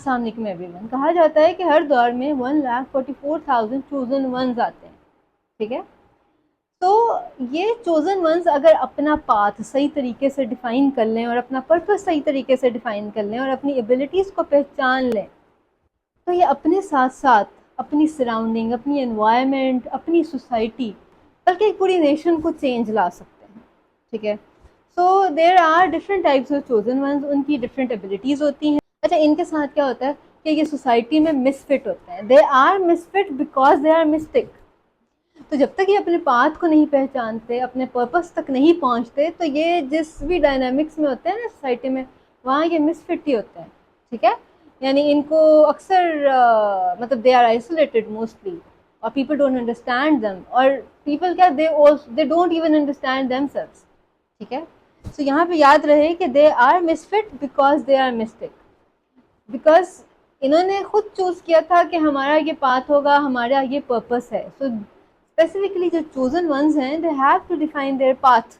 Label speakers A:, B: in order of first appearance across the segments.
A: السلام علیکم every one. کہا جاتا ہے کہ ہر دور میں 1,44,000 چوزن ونز آتے ہیں. ٹھیک ہے, تو یہ چوزن ونز اگر اپنا پاتھ صحیح طریقے سے ڈیفائن کر لیں اور اپنا پرپس صحیح طریقے سے ڈیفائن کر لیں اور اپنی ایبلٹیز کو پہچان لیں, تو یہ اپنے ساتھ ساتھ اپنی سراؤنڈنگ, اپنی انوائرمنٹ, اپنی سوسائٹی, بلکہ ایک پوری نیشن کو چینج لا سکتے ہیں. ٹھیک ہے, so there are different types of chosen ones, ان کی ڈفرینٹ ایبلٹیز ہوتی ہیں. اچھا, ان کے ساتھ کیا ہوتا ہے کہ یہ سوسائٹی میں مس فٹ ہوتے ہیں. They are misfit because they are mystic. تو جب تک یہ اپنے پاتھ کو نہیں پہچانتے, اپنے پرپس تک نہیں پہنچتے, تو یہ جس بھی ڈائنامکس میں ہوتے ہیں نا سوسائٹی میں, وہاں یہ مس فٹ ہی ہوتے ہیں. ٹھیک ہے, یعنی ان کو اکثر مطلب دے آر آئسولیٹڈ موسٹلی, اور پیپل ڈونٹ انڈرسٹینڈ دیم, اور پیپل کیا they don't even understand themselves. ٹھیک ہے, سو یہاں پہ یاد رہے کہ they are misfit because they are mystic, because انہوں نے خود چوز کیا تھا کہ ہمارا یہ پاتھ ہوگا, ہمارا یہ پرپس ہے. سو اسپیسیفکلی جو چوزن ونز ہیں, they have to define their path,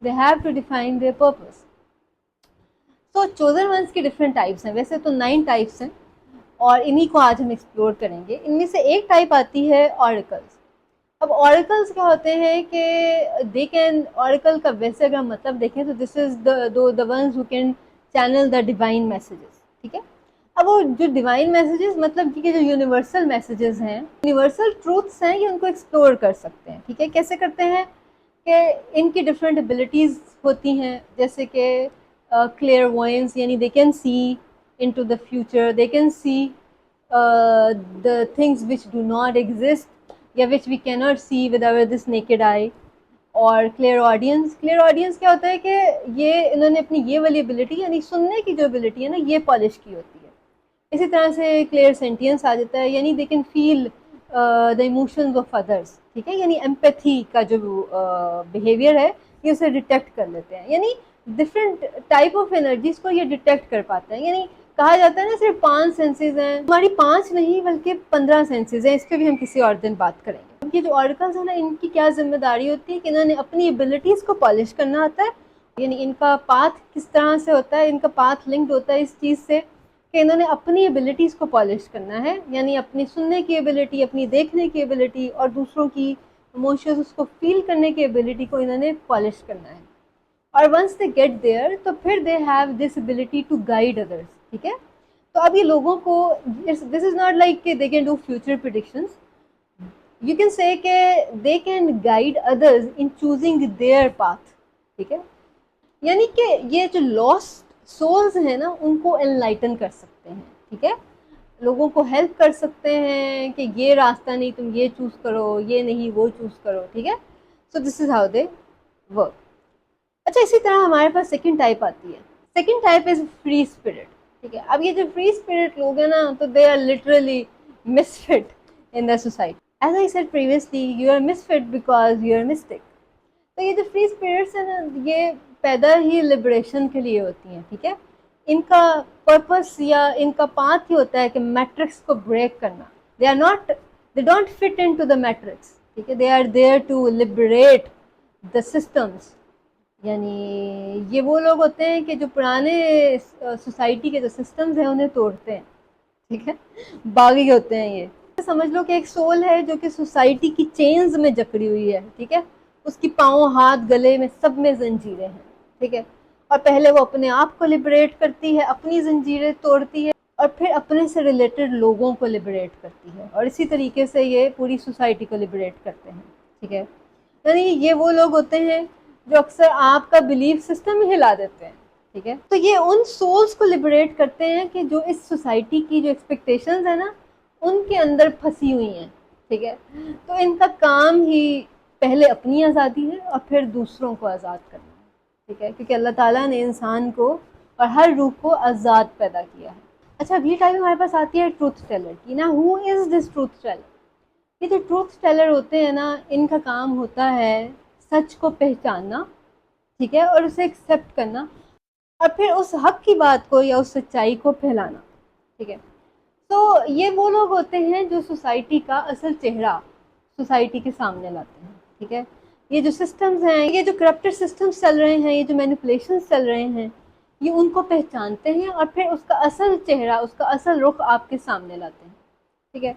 A: they have to define their purpose. تو چوزن ونز کی ڈفرینٹ ٹائپس ہیں, ویسے تو 9 ٹائپس ہیں, اور انہی کو آج ہم ایکسپلور کریں گے. ان میں سے ایک ٹائپ آتی ہے اوریکلز. اب اوریکلز کیا ہوتے ہیں کہ دے کین, اوریکل کا ویسے اگر مطلب دیکھیں تو this is the ones who can channel the divine messages. ٹھیک ہے, اب وہ جو ڈیوائن میسیجز مطلب کہ جو یونیورسل میسیجز ہیں, یونیورسل ٹروتھس ہیں, یہ ان کو ایکسپلور کر سکتے ہیں. ٹھیک ہے, کیسے کرتے ہیں کہ ان کی ڈفرینٹ ایبلٹیز ہوتی ہیں, جیسے کہ کلیئر وائنس, یعنی they can see into the future, they can see the things which do not exist, یا which we cannot see with our this naked eye. اور کلیئر آڈینس کیا ہوتا ہے کہ یہ انہوں نے اپنی یہ والی ایبلٹی, یعنی سننے کی جو ایبلٹی ہے نا, یہ پالش کی ہوتی ہے. اسی طرح سے کلیئر سینٹینس آ جاتا ہے, یعنی they can feel the emotions of others. ٹھیک ہے, یعنی ایمپیتھی کا جو بیہیویئر ہے یہ اسے ڈیٹیکٹ کر لیتے ہیں. یعنی ڈفرینٹ ٹائپ آف انرجیز کو یہ ڈیٹیکٹ کر پاتے ہیں. یعنی کہا جاتا ہے نا صرف 5 سینسز ہیں, ہماری 5 نہیں بلکہ 15 سینسز ہیں. اس پہ بھی ہم کسی اور دن بات کریں گے. یہ جو آرٹیکلز ہیں نا, ان کی کیا ذمہ داری ہوتی ہے کہ انہوں نے اپنی ایبلٹیز کو پالش کرنا آتا ہے. یعنی ان کا پاتھ کس طرح سے ہوتا ہے, ان کا پاتھ لنکڈ ہوتا ہے اس چیز سے کہ انہوں نے اپنی ایبلٹیز کو پالش کرنا ہے. یعنی اپنی سننے کی ایبلٹی, اپنی دیکھنے کی ایبلٹی, اور دوسروں کی ایموشنز اس کو فیل کرنے کی ایبلٹی کو انہوں نے پالش کرنا ہے. اور ونس دے گیٹ دیئر, تو پھر they have this ability to guide others. ٹھیک ہے, تو اب یہ لوگوں کو, دس از ناٹ لائک کہ they can do future predictions, you can say کہ they can guide others in choosing their path. ٹھیک ہے, یعنی کہ یہ جو لاسٹ سولز ہیں نا, ان کو انلائٹن کر سکتے ہیں. ٹھیک ہے, لوگوں کو ہیلپ کر سکتے ہیں کہ یہ راستہ نہیں, تم یہ چوز کرو, یہ نہیں وہ چوز کرو. ٹھیک ہے, سو دس از ہاؤ دے ورک. اچھا, اسی طرح ہمارے پاس سیکنڈ ٹائپ آتی ہے. Second type is free spirit. ٹھیک ہے, اب یہ جو فری اسپرٹ لوگ ہیں نا, تو they are literally misfit in the society. As I said previously, you are misfit because you are mystic. تو یہ جو فری اسپرٹس ہیں نا, یہ پیدا ہی لبریشن کے لیے ہوتی ہیں. ٹھیک ہے, ان کا پرپس یا ان کا پاتھ ہی ہوتا ہے کہ میٹرکس کو بریک کرنا. They are not, they don't fit into the matrix. ٹھیک ہے, they are there to liberate the systems. یعنی یہ وہ لوگ ہوتے ہیں کہ جو پرانے سوسائٹی کے جو سسٹمز ہیں انہیں توڑتے ہیں. ٹھیک ہے, باغی ہوتے ہیں یہ. سمجھ لو کہ ایک سول ہے جو کہ سوسائٹی کی چینز میں جکڑی ہوئی ہے. ٹھیک ہے, اس کی پاؤں, ہاتھ, گلے میں سب میں زنجیریں ہیں. ٹھیک ہے, اور پہلے وہ اپنے آپ کو لبریٹ کرتی ہے, اپنی زنجیریں توڑتی ہے, اور پھر اپنے سے ریلیٹڈ لوگوں کو لبریٹ کرتی ہے, اور اسی طریقے سے یہ پوری سوسائٹی کو لبریٹ کرتے ہیں. ٹھیک ہے, یعنی یہ وہ لوگ ہوتے ہیں جو اکثر آپ کا بلیف سسٹم ہی ہلا دیتے ہیں. ٹھیک ہے, تو یہ ان سولز کو لبریٹ کرتے ہیں کہ جو اس سوسائٹی کی جو ایکسپیکٹیشنز ہیں نا, ان کے اندر پھنسی ہوئی ہیں. ٹھیک ہے, تو ان کا کام ہی پہلے اپنی آزادی ہے اور پھر دوسروں کو آزاد کرنا ہے. ٹھیک ہے, کیونکہ اللہ تعالیٰ نے انسان کو اور ہر روح کو آزاد پیدا کیا ہے. اچھا, اگلی ٹائپ ہمارے پاس آتی ہے ٹروتھ ٹیلر کی. نا ہو از دس ٹروتھ ٹیلر؟ یہ جو ٹروتھ ٹیلر ہوتے ہیں نا, ان کا کام ہوتا ہے سچ کو پہچاننا. ٹھیک ہے, اور اسے ایکسیپٹ کرنا, اور پھر اس حق کی بات کو یا اس سچائی کو پھیلانا. ٹھیک ہے, تو یہ وہ لوگ ہوتے ہیں جو سوسائٹی کا اصل چہرہ سوسائٹی کے سامنے لاتے ہیں. ٹھیک ہے, یہ جو سسٹمز ہیں, یہ جو کرپٹڈ سسٹمز چل رہے ہیں, یہ جو مینیپولیشنز چل رہے ہیں, یہ ان کو پہچانتے ہیں اور پھر اس کا اصل چہرہ، اس کا اصل رخ آپ کے سامنے لاتے ہیں. ٹھیک ہے.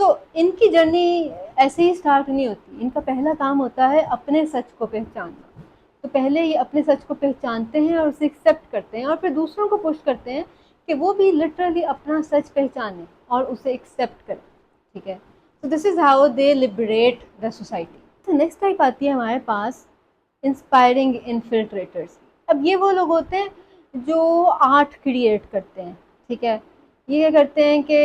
A: سو ان کی جرنی ایسے ہی اسٹارٹ نہیں ہوتی. ان کا پہلا کام ہوتا ہے اپنے سچ کو پہچاننا. تو پہلے یہ اپنے سچ کو پہچانتے ہیں اور اسے ایکسیپٹ کرتے ہیں، اور پھر دوسروں کو پش کرتے ہیں کہ وہ بھی لٹرلی اپنا سچ پہچانیں اور اسے ایکسیپٹ کریں. ٹھیک ہے. So this is how they liberate the society. So next type آتی ہے ہمارے پاس انسپائرنگ انفلٹریٹرس. اب یہ وہ لوگ ہوتے ہیں جو آرٹ کریٹ کرتے ہیں. ٹھیک ہے. یہ کیا کرتے ہیں کہ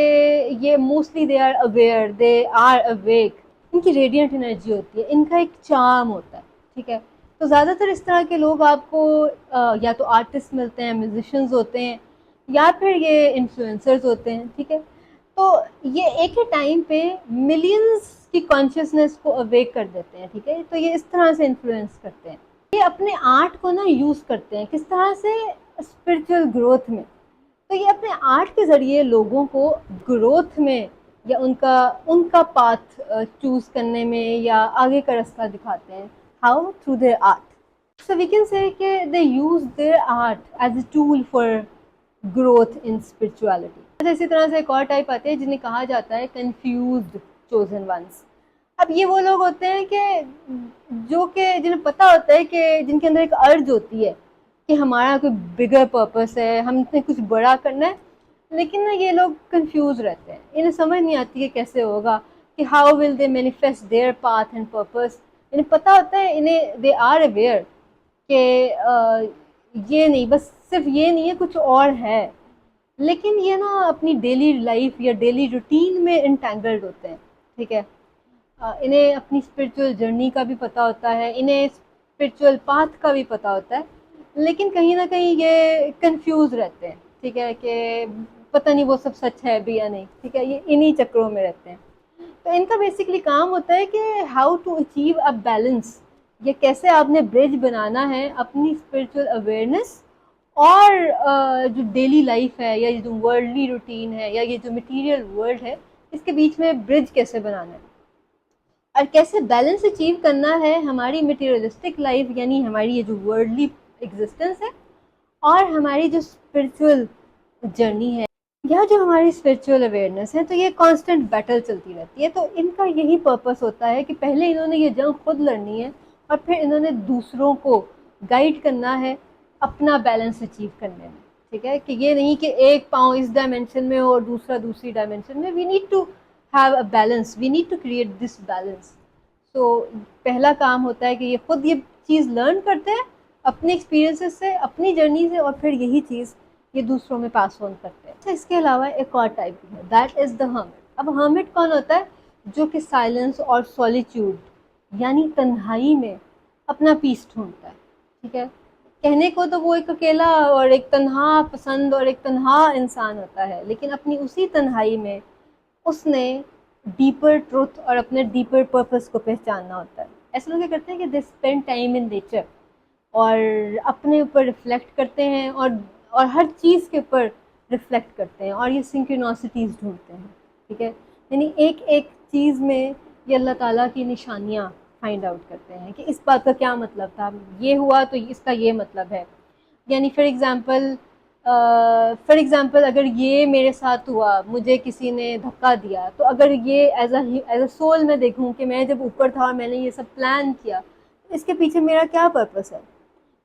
A: یہ mostly they are aware, they are awake. ان کی ریڈینٹ انرجی ہوتی ہے، ان کا ایک چارم ہوتا ہے. ٹھیک ہے. تو زیادہ تر اس طرح کے لوگ آپ کو یا تو آرٹسٹ ملتے ہیں، میوزیشینز ہوتے ہیں، یا پھر یہ انفلوئنسرز ہوتے ہیں. ٹھیک ہے. تو یہ ایک ہی ٹائم پہ ملینز کی کانشیسنیس کو اویک کر دیتے ہیں. ٹھیک ہے. تو یہ اس طرح سے انفلوئنس کرتے ہیں. یہ اپنے آرٹ کو نا یوز کرتے ہیں کس طرح سے؟ اسپرچل گروتھ میں. تو یہ اپنے آرٹ کے ذریعے لوگوں کو گروتھ میں یا ان کا پاتھ چوز کرنے میں یا آگے کا راستہ دکھاتے ہیں. How? Through their art. So we can say کہ they use their art as a tool for growth in spirituality. اسی طرح سے ایک اور ٹائپ آتے ہیں جنہیں کہا جاتا ہے confused chosen ones. اب یہ وہ لوگ ہوتے ہیں کہ جو کہ جنہیں پتہ ہوتا ہے کہ جن کے اندر ایک ارج ہوتی ہے کہ ہمارا کوئی بگر پرپس ہے، ہم نے کچھ بڑا کرنا ہے، لیکن نا یہ لوگ کنفیوز رہتے ہیں. انہیں سمجھ نہیں آتی کہ کیسے ہوگا، کہ how will they manifest their path and purpose. انہیں پتہ ہوتا ہے، انہیں دے آر اویئر کہ یہ نہیں، بس صرف یہ نہیں ہے، کچھ اور ہے. لیکن یہ نا اپنی ڈیلی لائف یا ڈیلی روٹین میں انٹینگلڈ ہوتے ہیں. ٹھیک ہے. انہیں اپنی اسپرچول جرنی کا بھی پتہ ہوتا ہے، انہیں اسپرچول پاتھ کا بھی پتہ ہوتا ہے، لیکن کہیں نہ کہیں یہ کنفیوز رہتے ہیں. ٹھیک ہے. کہ پتہ نہیں وہ سب سچ ہے بھی یا نہیں. ٹھیک ہے. یہ انہی چکروں میں رہتے ہیں. تو ان کا بیسکلی کام ہوتا ہے کہ how to achieve a balance, یہ کیسے آپ نے برج بنانا ہے اپنی اسپرچول اویئرنیس اور جو ڈیلی لائف ہے یا یہ جو ورلڈلی روٹین ہے یا یہ جو مٹیریل ورلڈ ہے، اس کے بیچ میں برج کیسے بنانا ہے اور کیسے بیلنس اچیو کرنا ہے ہماری مٹیریلسٹک لائف یعنی ہماری یہ جو ورلڈلی ایگزسٹنس ہے اور ہماری جو اسپرچول جرنی ہے یا جو ہماری اسپرچول اویئرنیس ہے. تو یہ کانسٹنٹ بیٹل چلتی رہتی ہے. تو ان کا یہی پرپس ہوتا ہے کہ پہلے انہوں نے یہ جنگ خود لڑنی ہے اور پھر انہوں نے دوسروں کو گائیڈ کرنا ہے اپنا بیلنس اچیو کرنے میں. ٹھیک ہے. کہ یہ نہیں کہ ایک پاؤں اس ڈائمینشن میں اور دوسرا دوسری ڈائمینشن میں. We need to have a balance, we need to create this balance. تو پہلا کام ہوتا ہے کہ یہ خود یہ چیز لرن کرتے ہیں اپنے ایکسپیرینسز سے، اپنی جرنی سے، اور پھر یہی چیز یہ دوسروں میں پاس آن کرتے ہیں. اچھا، اس کے علاوہ ایک اور ٹائپ بھی ہے، دیٹ از دا ہرمٹ. اب ہرمٹ کون ہوتا ہے؟ جو کہ سائلنس اور سولیٹیوڈ یعنی تنہائی میں اپنا پیس ڈھونڈتا ہے. ٹھیک ہے. کہنے کو تو وہ ایک اکیلا اور ایک تنہا پسند اور ایک تنہا انسان ہوتا ہے، لیکن اپنی اسی تنہائی میں اس نے ڈیپر ٹروتھ اور اپنے ڈیپر پرپس کو پہچاننا ہوتا ہے. ایسے لوگ کیا کرتے ہیں کہ they spend time in nature اور اپنے اوپر ریفلیکٹ کرتے ہیں اور ہر چیز کے اوپر ریفلیکٹ کرتے ہیں اور یہ سنکرونسٹیز ڈھونڈتے ہیں. ٹھیک ہے. یعنی ایک ایک چیز میں یہ اللہ تعالیٰ کی نشانیاں فائنڈ آؤٹ کرتے ہیں کہ اس بات کا کیا مطلب تھا، یہ ہوا تو اس کا یہ مطلب ہے. یعنی فار ایگزامپل اگر یہ میرے ساتھ ہوا، مجھے کسی نے دھکا دیا، تو اگر یہ ایز اے سول میں دیکھوں کہ میں جب اوپر تھا اور میں نے یہ سب پلان کیا، اس کے پیچھے میرا کیا پرپس ہے.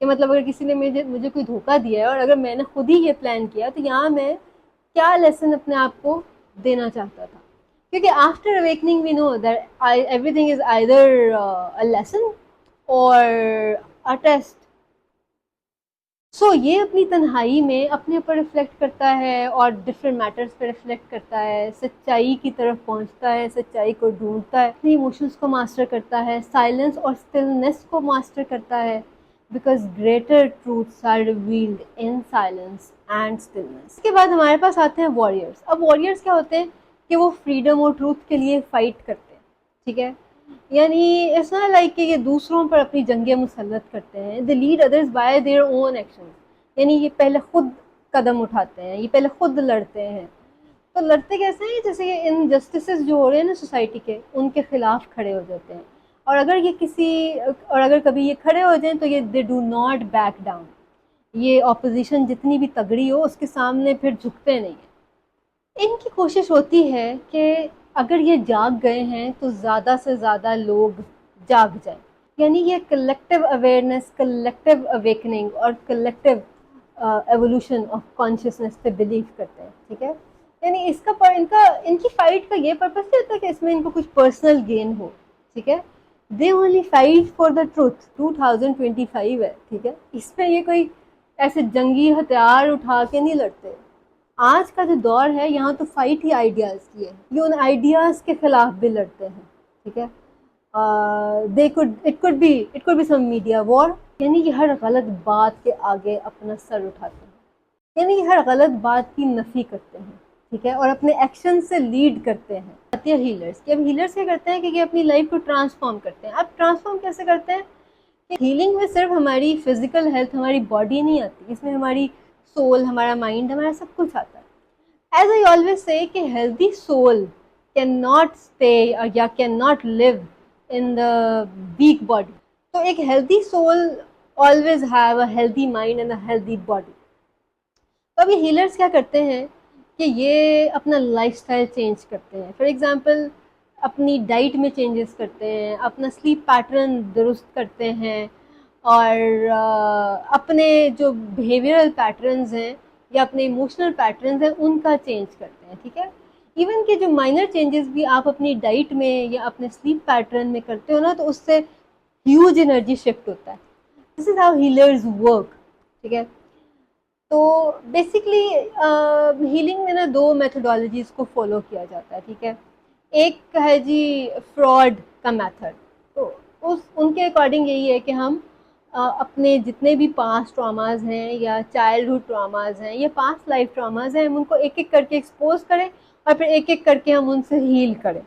A: کہ مطلب اگر کسی نے مجھے کوئی دھوکہ دیا ہے اور اگر میں نے خود ہی یہ پلان کیا، تو یہاں میں کیا لیسن اپنے آپ کو دینا چاہتا تھا. کیونکہ after awakening we know that everything is either a lesson or a test. سو یہ اپنی تنہائی میں اپنے اوپر ریفلیکٹ کرتا ہے اور ڈفرینٹ میٹرز پہ ریفلیکٹ کرتا ہے، سچائی کی طرف پہنچتا ہے، سچائی کو ڈھونڈتا ہے، اپنی ایموشنز کو ماسٹر کرتا ہے، سائلنس اور اسٹلنس کو ماسٹر کرتا ہے. Because greater truths are revealed in silence and stillness. اس کے بعد ہمارے پاس آتے ہیں وارئرس. اب وارئرس کیا ہوتے ہیں کہ وہ فریڈم اور ٹروتھ کے لیے فائٹ کرتے ہیں. ٹھیک ہے. یعنی اٹس ناٹ لائک کہ یہ دوسروں پر اپنی جنگیں مسلط کرتے ہیں. They lead others by their own action. یعنی یہ پہلے خود قدم اٹھاتے ہیں، یہ پہلے خود لڑتے ہیں. تو لڑتے کیسے ہیں؟ جیسے یہ انجسٹسز جو ہو رہے ہیں نا سوسائٹی کے، ان کے خلاف کھڑے ہو جاتے ہیں. اور اگر کبھی یہ کھڑے ہو جائیں تو یہ they do not back down. یہ اپوزیشن جتنی بھی تگڑی ہو اس کے سامنے پھر جھکتے نہیں ہیں. ان کی کوشش ہوتی ہے کہ اگر یہ جاگ گئے ہیں تو زیادہ سے زیادہ لوگ جاگ جائیں. یعنی یہ کلیکٹیو اویئرنیس، کلیکٹیو اویکننگ اور کلیکٹیو ایوولوشن آف کانشیسنیس پہ بلیو کرتے ہیں. ٹھیک ہے، یعنی ان کی فائٹ کا یہ پرپس نہیں ہوتا کہ اس میں ان کو کچھ پرسنل گین ہو. ٹھیک ہے، they only fight for the truth. 2025 ہے. ٹھیک ہے، اس میں یہ کوئی ایسے جنگی ہتھیار اٹھا کے نہیں لڑتے. آج کا جو دور ہے یہاں تو فائٹ ہی آئیڈیاز کی ہے. یہ ان آئیڈیاز کے خلاف بھی لڑتے ہیں. ٹھیک ہے، it could be some media war. یعنی یہ ہر غلط بات کے آگے اپنا سر اٹھاتے ہیں. یعنی یہ ہر غلط بات کی نفی کرتے ہیں. ٹھیک ہے، اور اپنے ایکشن سے لیڈ کرتے ہیں. آتی ہے ہیلرز. کہ اب ہیلرز کیا کرتے ہیں کہ یہ اپنی لائف کو ٹرانسفارم کرتے ہیں. اب ٹرانسفارم کیسے کرتے ہیں؟ کہ ہیلنگ میں صرف ہماری فزیکل ہیلتھ، ہماری باڈی نہیں آتی، اس میں ہماری سول، ہمارا مائنڈ، ہمارا سب کچھ آتا ہے. ایز آئی آلویز سے کہ healthy soul can not stay یا can not live in the weak body. تو ایک healthy soul always have a healthy mind and a healthy body. تو اب یہ ہیلرز کیا کرتے ہیں کہ یہ اپنا لائف اسٹائل چینج کرتے ہیں. فار ایگزامپل اپنی ڈائٹ میں چینجز کرتے ہیں، اپنا سلیپ پیٹرن درست کرتے ہیں، اور اپنے جو بیہیویئرل پیٹرنز ہیں یا اپنے ایموشنل پیٹرنز ہیں ان کا چینج کرتے ہیں. ٹھیک ہے، ایون کہ جو مائنر چینجز بھی آپ اپنی ڈائٹ میں یا اپنے سلیپ پیٹرن میں کرتے ہو نا تو اس سے ہیوج انرجی شفٹ ہوتا ہے. دس از ہاؤ ہیلرز ورک. ٹھیک ہے، تو بیسکلی ہیلنگ میں نا 2 میتھڈالوجیز کو فالو کیا جاتا ہے. ٹھیک ہے، ایک ہے جی فراڈ کا میتھڈ. تو ان کے اکارڈنگ یہی ہے کہ ہم اپنے جتنے بھی پاسٹ ٹراماز ہیں یا چائلڈہڈ ٹراماز ہیں یا پاسٹ لائف ٹراماز ہیں ہم ان کو ایک ایک کر کے ایکسپوز کریں اور پھر ایک ایک کر کے ہم ان سے ہیل کریں.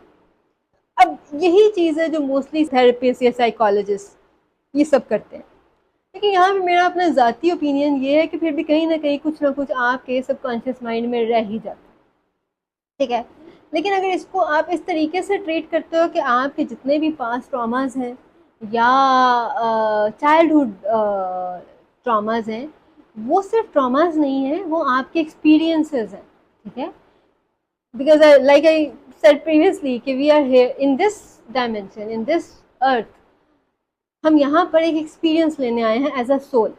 A: اب یہی چیز ہے جو موسٹلی تھراپسٹ یا سائیکالوجسٹ یہ سب کرتے ہیں. لیکن یہاں پہ میرا اپنا ذاتی اوپینین یہ ہے کہ پھر بھی کہیں نہ کہیں کچھ نہ کچھ آپ کے سب کانشیس مائنڈ میں رہ ہی جاتا ہے. ٹھیک ہے، لیکن اگر اس کو آپ اس طریقے سے ٹریٹ کرتے ہو کہ آپ کے جتنے بھی پاسٹ ٹراماز ہیں یا چائلڈہڈ ٹراماز ہیں وہ صرف ٹراماز نہیں ہیں، وہ آپ کے ایکسپیرینسز ہیں. ٹھیک ہے، because like I said previously کہ we are here in this dimension, in this earth. ہم یہاں پر ایک ایکسپیرینس لینے آئے ہیں ایز اے سول.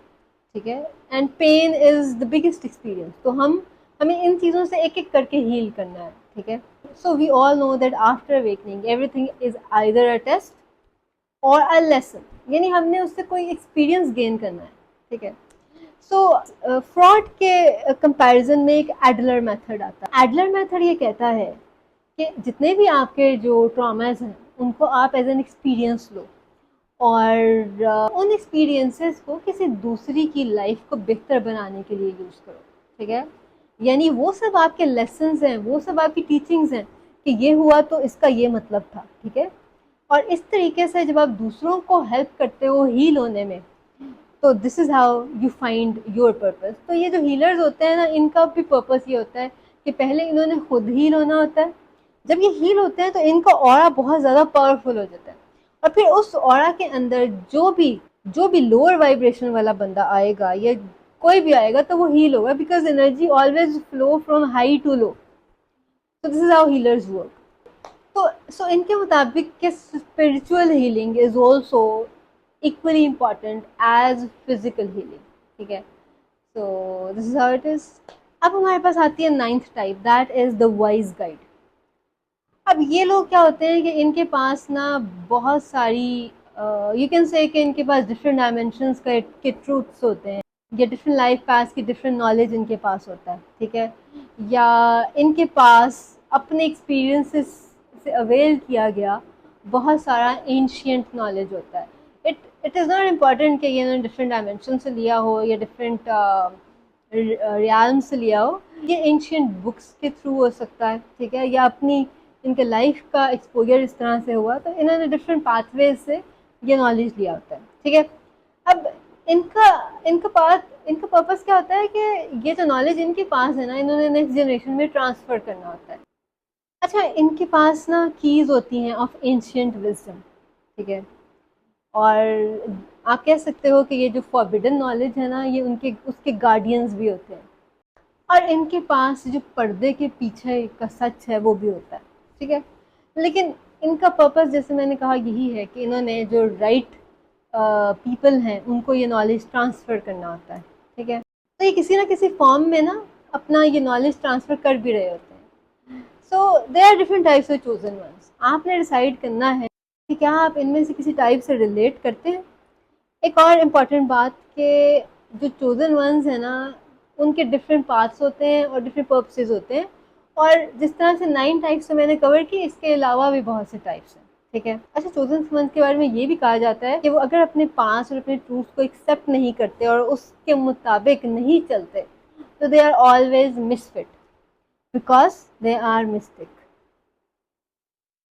A: ٹھیک ہے، and pain is the biggest experience. تو ہمیں ان چیزوں سے ایک ایک کر کے ہیل کرنا ہے. ٹھیک ہے، so we all know that after awakening everything is either a test or a lesson. یعنی ہم نے اس سے کوئی ایکسپیرینس گین کرنا ہے. ٹھیک ہے، سو فراڈ کے کمپیریزن میں ایک ایڈلر میتھڈ آتا ہے. ایڈلر میتھڈ یہ کہتا ہے کہ جتنے بھی آپ کے جو ٹراماز ہیں ان کو آپ ایز این ایکسپیرینس لو اور ان ایکسپیرینسز کو کسی دوسری کی لائف کو بہتر بنانے کے لیے یوز کرو. ٹھیک ہے، یعنی وہ سب آپ کے لیسنز ہیں، وہ سب آپ کی ٹیچنگز ہیں کہ یہ ہوا تو اس کا یہ مطلب تھا. ٹھیک ہے، اور اس طریقے سے جب آپ دوسروں کو ہیلپ کرتے ہو ہیل ہونے میں تو this is how you find your purpose. تو یہ جو ہیلرز ہوتے ہیں نا ان کا بھی پرپز یہ ہوتا ہے کہ پہلے انہوں نے خود ہیل ہونا ہوتا ہے. جب یہ ہیل ہوتے ہیں تو ان کا اورا بہت زیادہ پاورفل ہو جاتا ہے اور پھر اس اورا کے اندر جو بھی لوور وائبریشن والا بندہ آئے گا یا کوئی بھی آئے گا تو وہ ہیل ہوگا because energy always flow from high to low. So this is how healers work. So ان کے مطابق کہ spiritual healing is also equally important as physical healing. ٹھیک ہے، so this is how it is. اب ہمارے پاس آتی ہے 9th type, that is the wise guide. اب یہ لوگ کیا ہوتے ہیں کہ ان کے پاس نا بہت ساری یو کین سے کہ ان کے پاس ڈفرینٹ ڈائمینشنس کے ٹروتھس ہوتے ہیں یا ڈفرینٹ لائف پاس کی ڈفرینٹ نالج ان کے پاس ہوتا ہے. ٹھیک ہے، یا ان کے پاس اپنے ایکسپیرینسز سے اویل کیا گیا بہت سارا اینشینٹ نالج ہوتا ہے. اٹ از ناٹ امپورٹنٹ کہ یہ انہوں نے ڈفرینٹ ڈائمینشن سے لیا ہو یا ڈفرینٹ ریالم سے لیا ہو. یہ اینشینٹ بکس کے تھرو ہو سکتا ہے. ٹھیک ہے، یا اپنی ان کے لائف کا ایکسپوجر اس طرح سے ہوا تو انہوں نے ڈفرینٹ پاتھ ویز سے یہ نالج لیا ہوتا ہے. ٹھیک ہے، اب ان کا پرپس کیا ہوتا ہے کہ یہ جو نالج ان کے پاس ہے نا انہوں نے نیکسٹ جنریشن میں ٹرانسفر کرنا ہوتا ہے. اچھا، ان کے پاس نا کیز ہوتی ہیں آف اینشینٹ وزڈم. ٹھیک ہے، اور آپ کہہ سکتے ہو کہ یہ جو فوربڈن نالج ہے نا، یہ اس کے گارڈینز بھی ہوتے ہیں، اور ان کے پاس جو پردے کے پیچھے کا سچ ہے وہ بھی ہوتا ہے، ٹھیک ہے. لیکن ان کا پرپس جیسے میں نے کہا یہی ہے کہ انہوں نے جو رائٹ پیپل ہیں ان کو یہ نالج ٹرانسفر کرنا ہوتا ہے، ٹھیک ہے. تو یہ کسی نہ کسی فارم میں نا اپنا یہ نالج ٹرانسفر کر بھی رہے ہوتے ہیں. So they are different types of chosen ones. آپ نے ڈیسائیڈ کرنا ہے کہ کیا آپ ان میں سے کسی ٹائپ سے ریلیٹ کرتے ہیں. ایک اور امپورٹنٹ بات کہ جو چوزن ونز ہیں نا ان کے ڈفرینٹ پارٹس ہوتے ہیں اور ڈفرینٹ پرپسز ہوتے ہیں، اور جس طرح سے 9 ٹائپس میں نے کور کی، اس کے علاوہ بھی بہت سے ٹائپس ہیں، ٹھیک ہے. اچھا، چوزن ونز کے بارے میں یہ بھی کہا جاتا ہے کہ وہ اگر اپنے پاس اور اپنے ٹروتھ کو ایکسیپٹ نہیں کرتے اور اس کے مطابق نہیں چلتے تو they are always misfit because they are mistake.